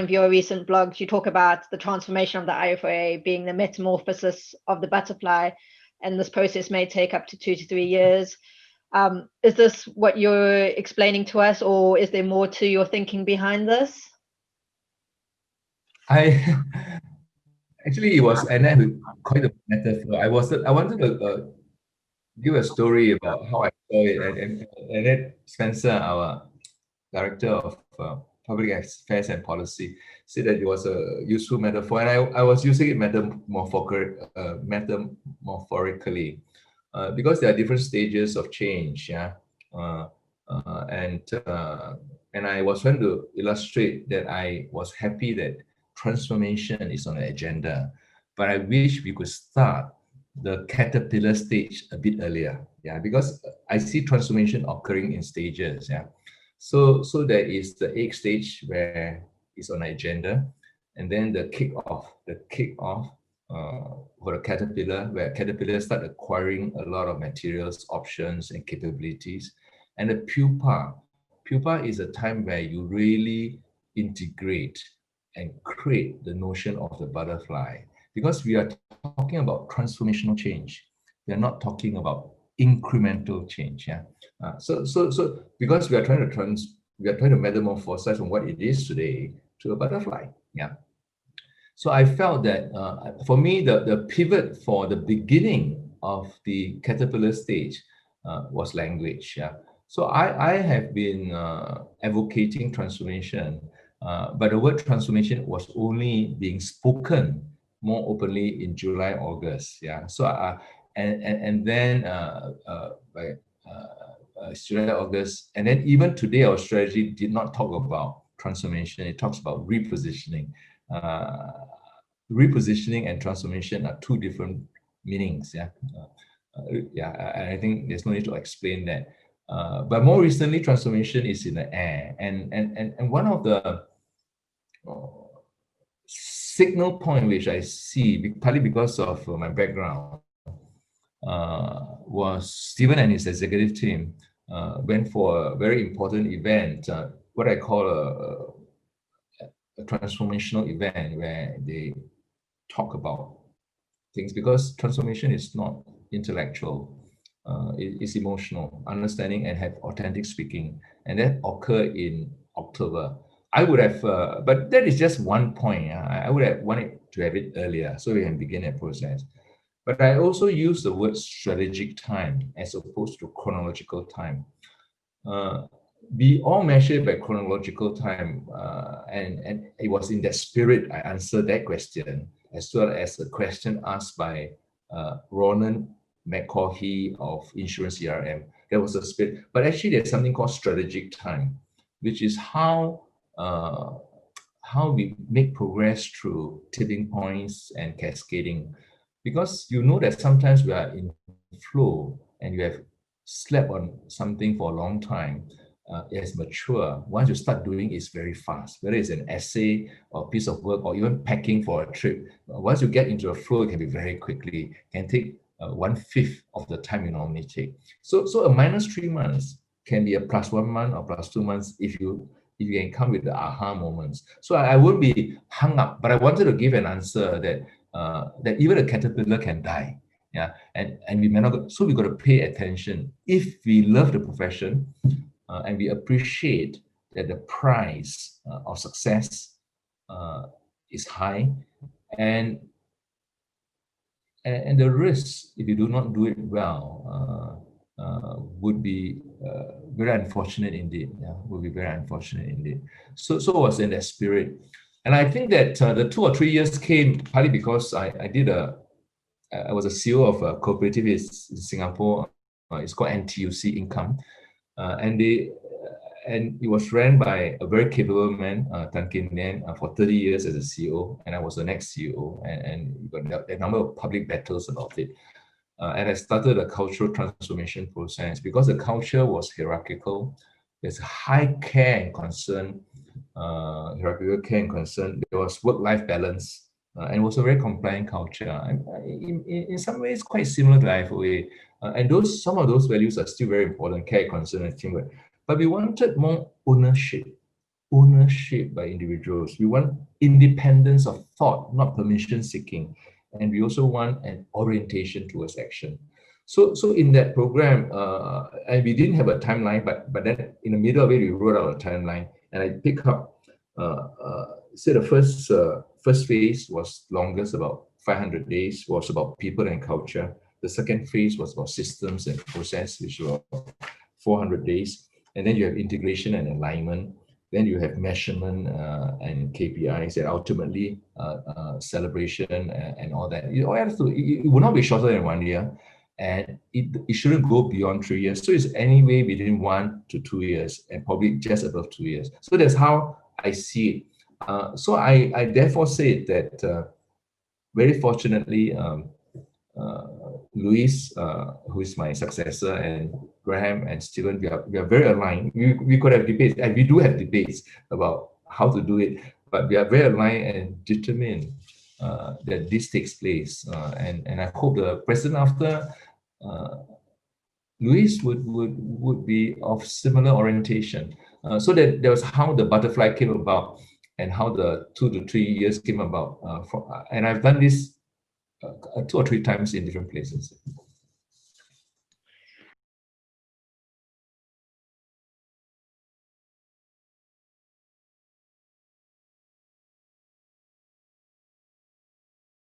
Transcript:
of your recent blogs, you talk about the transformation of the IFoA being the metamorphosis of the butterfly, and this process may take up to 2 to 3 years. Is this what you're explaining to us, or is there more to your thinking behind this? Actually, it was quite a metaphor. I wanted to give a story about how I saw it, and then Spencer, our director of public affairs and policy, said that it was a useful metaphor, and I was using it metaphorically, because there are different stages of change, yeah, and I was trying to illustrate that I was happy that transformation is on the agenda, but I wish we could start the caterpillar stage a bit earlier, yeah, because I see transformation occurring in stages, yeah. So there is the egg stage where it's on the agenda, and then the kick-off for the caterpillar, where caterpillars start acquiring a lot of materials, options, and capabilities. And the pupa is a time where you really integrate and create the notion of the butterfly, because we are talking about transformational change. We are not talking about incremental change. Yeah. So because we are trying to metamorphosize from what it is today to a butterfly. Yeah. So I felt that for me, the pivot for the beginning of the caterpillar stage was language. Yeah. So I have been advocating transformation, but the word transformation was only being spoken more openly in July, August. Yeah. So and then by July, August, and then even today, our strategy did not talk about transformation. It talks about repositioning. Repositioning and transformation are two different meanings. Yeah. I think there's no need to explain that. But more recently, transformation is in the air, and one of the signal point which I see, partly because of my background, was Stephen and his executive team went for a very important event, what I call a transformational event, where they talk about things, because transformation is not intellectual, it's emotional, understanding, and have authentic speaking, and that occurred in October. I would have, but that is just one point. I would have wanted to have it earlier so we can begin that process. But I also use the word strategic time as opposed to chronological time. We all measure by chronological time, and it was in that spirit I answered that question, as well as a question asked by Ronan McCaughey of Insurance CRM. There was a spirit, but actually there's something called strategic time, which is how we make progress through tipping points and cascading. Because you know that sometimes we are in flow and you have slept on something for a long time, it has matured. Once you start doing, it's very fast, whether it's an essay or piece of work or even packing for a trip. Once you get into a flow, it can be very quickly, can take 1/5 of the time you normally take. So a -3 months can be a +1 month or +2 months if you can come with the aha moments. So I wouldn't be hung up, but I wanted to give an answer that even a caterpillar can die. Yeah, and we may not. So we got to pay attention. If we love the profession and we appreciate that the price of success is high, and the risk, if you do not do it well, would be very unfortunate indeed. Yeah, would be very unfortunate indeed. So it was in that spirit. And I think that the 2 or 3 years came partly because I was a CEO of a cooperative in Singapore. It's called NTUC Income, and it was ran by a very capable man, Tan Suee Chieh, for 30 years as a CEO, and I was the next CEO, and we got a number of public battles about it. And I started a cultural transformation process because the culture was hierarchical. There's high care and concern, hierarchical care and concern. There was work-life balance, and it was a very compliant culture. And in some ways, quite similar to IFoA. And some of those values are still very important: care, concern, and teamwork. But we wanted more ownership. ownership by individuals. We want independence of thought, not permission seeking. And we also want an orientation towards action. So in that program, and we didn't have a timeline, but then in the middle of it, we wrote out a timeline, and I pick up. So the first phase was longest, about 500 days, was about people and culture. The second phase was about systems and process, which were 400 days. And then you have integration and alignment. Then you have measurement and KPIs, and ultimately celebration and all that. It will not be shorter than 1 year, and it shouldn't go beyond 3 years. So it's anyway between 1 to 2 years, and probably just above 2 years. So that's how I see it. So I therefore say that very fortunately, Luis, who is my successor, and Graham and Stephen, we are very aligned. We could have debates, and we do have debates about how to do it, but we are very aligned and determined that this takes place. And I hope the president after Luis would be of similar orientation. So that was how the butterfly came about, and how the 2 to 3 years came about. And I've done this 2 or 3 times in different places.